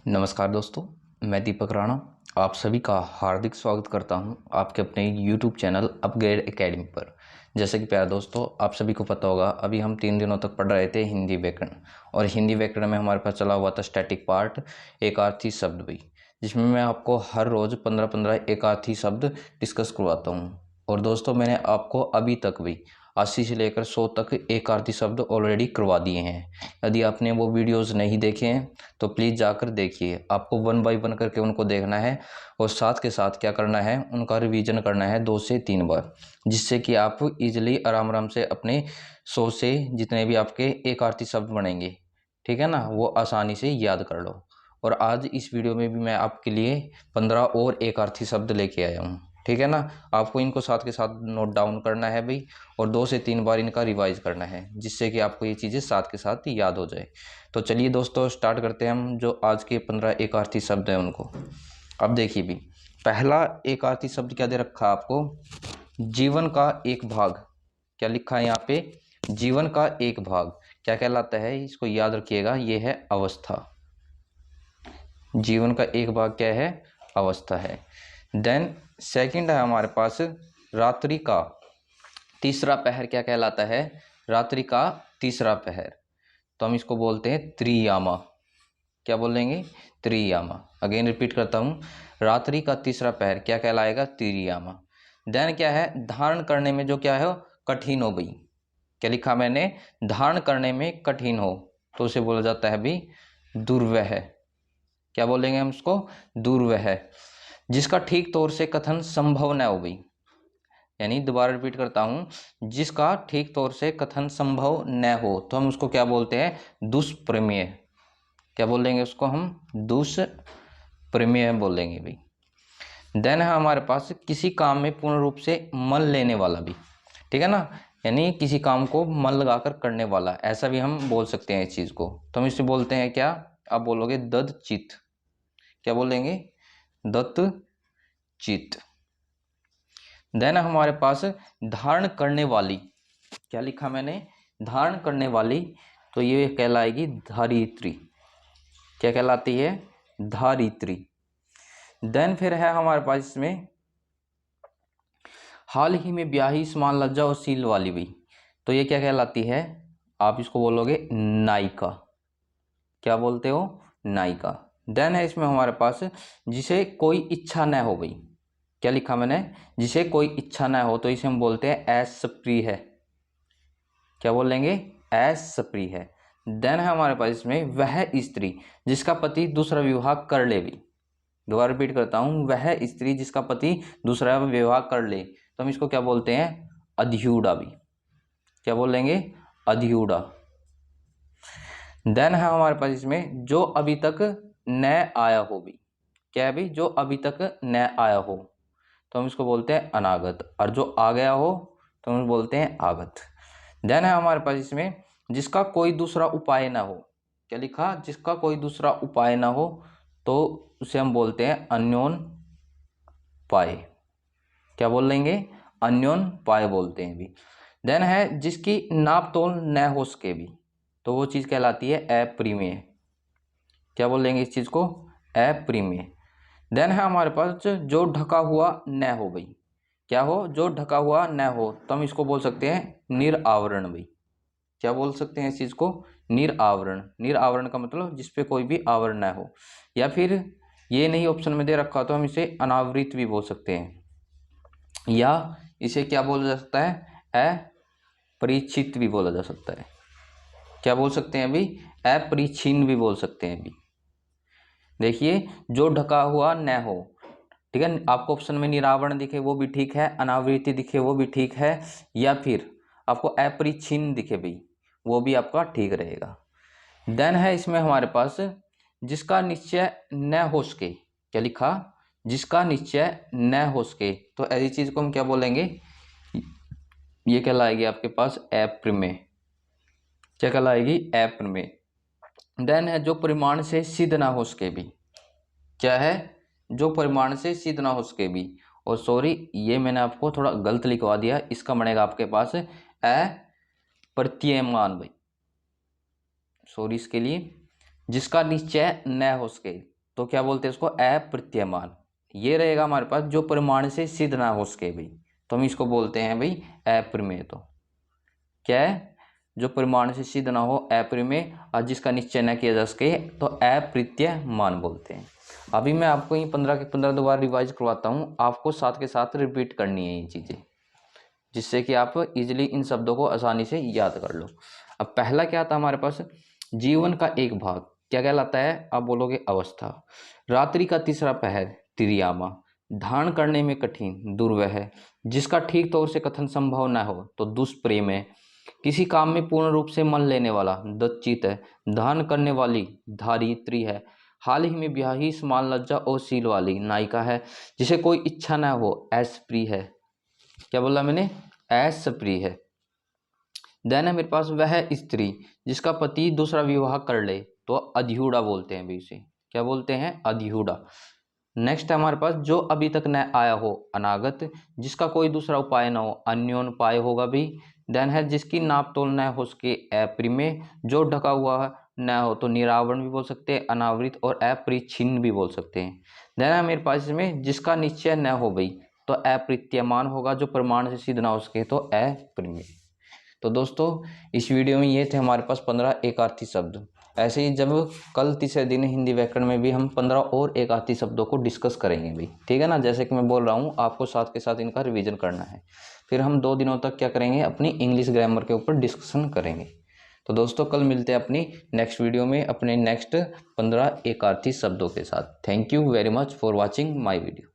नमस्कार दोस्तों, मैं दीपक राणा आप सभी का हार्दिक स्वागत करता हूं आपके अपने YouTube चैनल अपग्रेड एकेडमी पर। जैसे कि प्यारे दोस्तों, आप सभी को पता होगा, अभी हम 3 दिनों तक पढ़ रहे थे हिंदी व्याकरण। और हिंदी व्याकरण में हमारे पास चला हुआ था स्टैटिक पार्ट, एकार्थी शब्द भी, जिसमें मैं आपको हर रोज़ 15-15 एकार्थी शब्द डिस्कस करवाता हूँ। और दोस्तों, मैंने आपको अभी तक भी 80 से लेकर 100 तक एकार्थी शब्द ऑलरेडी करवा दिए हैं। यदि आपने वो वीडियोज़ नहीं देखे हैं तो प्लीज़ जाकर देखिए। आपको 1 बाय 1 करके उनको देखना है और साथ के साथ क्या करना है, उनका रिवीजन करना है 2 से 3 बार, जिससे कि आप इजीली आराम आराम से अपने 100 से जितने भी आपके एकार्थी शब्द बनेंगे, ठीक है ना, वो आसानी से याद कर लो। और आज इस वीडियो में भी मैं आपके लिए 15 और एकार्थी शब्द लेके आया हूँ, ठीक है ना। आपको इनको साथ के साथ नोट डाउन करना है भाई, और 2 से 3 बार इनका रिवाइज करना है, जिससे कि आपको ये चीज़ें साथ के साथ याद हो जाए। तो चलिए दोस्तों, स्टार्ट करते हैं हम जो आज के 15 एकार्थी शब्द हैं उनको। अब देखिए भी, पहला एकार्थी शब्द क्या दे रखा है आपको, जीवन का एक भाग। क्या लिखा है यहाँ पे, जीवन का एक भाग क्या कहलाता है, इसको याद रखिएगा, ये है अवस्था। जीवन का एक भाग क्या है, अवस्था है। देन सेकंड है हमारे पास रात्रि का तीसरा पहर। क्या कहलाता है, रात्रि का तीसरा पहर, तो हम इसको बोलते हैं त्रियामा। क्या बोलेंगे, त्रियामा। अगेन रिपीट करता हूँ, रात्रि का तीसरा पहर क्या कहलाएगा, त्रियामा। देन क्या है, धारण करने में जो क्या है कठिन हो गई। क्या लिखा मैंने, धारण करने में कठिन हो, तो उसे बोला जाता है भी दुर्वह। क्या बोलेंगे हम उसको, दुर्वह। जिसका ठीक तौर से कथन संभव न हो गई, यानी दोबारा रिपीट करता हूं, जिसका ठीक तौर से कथन संभव न हो, तो हम उसको क्या बोलते हैं, दुष्प्रमेय। क्या बोलेंगे उसको हम, दुष्प्रमेय बोलेंगे भाई। देन है हमारे पास किसी काम में पूर्ण रूप से मन लेने वाला भी, ठीक है ना, यानी किसी काम को मन लगाकर करने वाला, ऐसा भी हम बोल सकते हैं इस चीज को। तो हम इसे बोलते हैं क्या, आप बोलोगे दत्तचित्त। क्या बोलेंगे, दत्तचित्त। देन हमारे पास धारण करने वाली। क्या लिखा मैंने, धारण करने वाली, तो ये कहलाएगी धारित्री। क्या कहलाती है, धारित्री। देन फिर है हमारे पास इसमें हाल ही में ब्याही समान लज्जा और सील वाली भी, तो ये क्या कहलाती है, आप इसको बोलोगे नायिका। क्या बोलते हो, नायिका। देन है इसमें हमारे पास जिसे कोई इच्छा न हो गई। क्या लिखा मैंने, जिसे कोई इच्छा न हो, तो इसे हम बोलते हैं अस्प्रिय है। क्या बोलेंगे, अस्प्रिय है। देन है हमारे पास इसमें वह स्त्री जिसका पति दूसरा विवाह कर ले भी। दोबारा रिपीट करता हूं, वह स्त्री जिसका पति दूसरा विवाह कर ले, तो हम इसको क्या बोलते हैं, अधियूढ़ा भी। क्या बोलेंगे, अधियूढ़ा। देन है हमारे पास इसमें जो अभी तक न आया हो भी। क्या है भी, जो अभी तक न आया हो, तो हम इसको बोलते हैं अनागत। और जो आ गया हो तो हम बोलते हैं आगत। देन है हमारे पास इसमें जिसका कोई दूसरा उपाय ना हो। क्या लिखा, जिसका कोई दूसरा उपाय ना हो, तो उसे हम बोलते हैं अन्योन पाय। क्या बोल लेंगे, अन्योन पाय बोलते हैं भी। देन है जिसकी नाप तोल न हो सके भी, तो वो चीज कहलाती है अप्रिमेय। क्या बोलेंगे इस चीज को, अप्रिमेय। देन है हमारे पास जो ढका हुआ न हो भाई। क्या हो, जो ढका हुआ न हो, तो हम इसको बोल सकते हैं निरावरण भाई। क्या बोल सकते हैं इस चीज को, निरावरण। निरावरण का मतलब जिसपे कोई भी आवरण न हो, या फिर ये नहीं ऑप्शन में दे रखा तो हम इसे अनावृत भी बोल सकते हैं, या इसे क्या बोला जा सकता है, अपरिचित भी बोला जा सकता है। क्या बोल सकते हैं अभी, अपरिछिन्न भी बोल सकते हैं अभी। देखिए, जो ढका हुआ न हो, ठीक है, आपको ऑप्शन में निरावरण दिखे वो भी ठीक है, अनावृत्ति दिखे वो भी ठीक है, या फिर आपको अपरिछिन्न दिखे भाई, वो भी आपका ठीक रहेगा। देन है इसमें हमारे पास जिसका निश्चय न हो सके। क्या लिखा, जिसका निश्चय न हो सके, तो ऐसी चीज को हम क्या बोलेंगे, ये कहलाएगी आपके पास अप्रमेय। क्या कहलाएगी, अप्रमेय। देन है जो परिमाण से सिद्ध ना हो सके भी। क्या है, जो परिमाण से सिद्ध ना हो सके भी। और सॉरी, ये मैंने आपको थोड़ा गलत लिखवा दिया, इसका बनेगा आपके पास अप्रतीयमान भाई, सॉरी इसके लिए। जिसका निश्चय न हो सके, तो क्या बोलते हैं इसको, अप्रत्ययमान। ये रहेगा हमारे पास जो प्रमाण से सिद्ध ना हो सके भाई, तो हम इसको बोलते हैं भाई अप्रमेय। तो क्या है, जो प्रमाण से सिद्ध ना हो, अप्रमेय, और जिसका निश्चय न किया जा सके तो अप्रत्ययमान बोलते हैं। अभी मैं आपको ये 15 के 15 दोबारा रिवाइज करवाता हूँ, आपको साथ के साथ रिपीट करनी है ये चीज़ें, जिससे कि आप इजीली इन शब्दों को आसानी से याद कर लो। अब पहला क्या था हमारे पास, जीवन का एक भाग क्या कहलाता है, आप बोलोगे अवस्था। रात्रि का तीसरा पहर त्रियामा। धारण करने में कठिन दुर्वह, जिसका ठीक तौर से कथन संभव न हो तो दुष्प्रेम है। किसी काम में पूर्ण रूप से मन लेने वाला दच्चित है। धारण करने वाली धारित्री है। हाल ही में ब्याही समान लज्जा और शील वाली नायिका है, जिसे कोई इच्छा न हो ऐसप्री है। क्या बोला मैंने, ऐसप्री है। देन है मेरे पास वह स्त्री जिसका पति दूसरा विवाह कर ले, तो अध्यूढ़ा बोलते हैं भी उसे, क्या बोलते हैं, अध्यूढ़ा। नेक्स्ट है हमारे पास जो अभी तक न आया हो, अनागत, जिसका कोई दूसरा उपाय न हो, अन्योन्पाय होगा भी। देन है जिसकी नाप तोल न हो सके, अप्रिमेय, जो ढका हुआ न हो तो निरावरण भी बोल सकते हैं, अनावृत, और अपरिच्छिन्न भी बोल सकते हैं। देन है मेरे पास इसमें जिसका निश्चय न हो भाई, तो अप्रत्ययमान होगा, जो प्रमाण से सिद्ध ना हो सके तो अप्रिमेय। तो दोस्तों इस वीडियो में ये थे हमारे पास 15 एकार्थी शब्द। ऐसे ही जब कल तीसरे दिन हिंदी व्याकरण में भी हम 15 और एकार्थी शब्दों को डिस्कस करेंगे भाई, ठीक है ना। जैसे कि मैं बोल रहा हूँ, आपको साथ के साथ इनका रिवीजन करना है। फिर हम 2 दिनों तक क्या करेंगे, अपनी इंग्लिश ग्रामर के ऊपर डिस्कशन करेंगे। तो दोस्तों कल मिलते हैं अपनी नेक्स्ट वीडियो में अपने नेक्स्ट 15 एकार्थी शब्दों के साथ। Thank you very much for watching my video.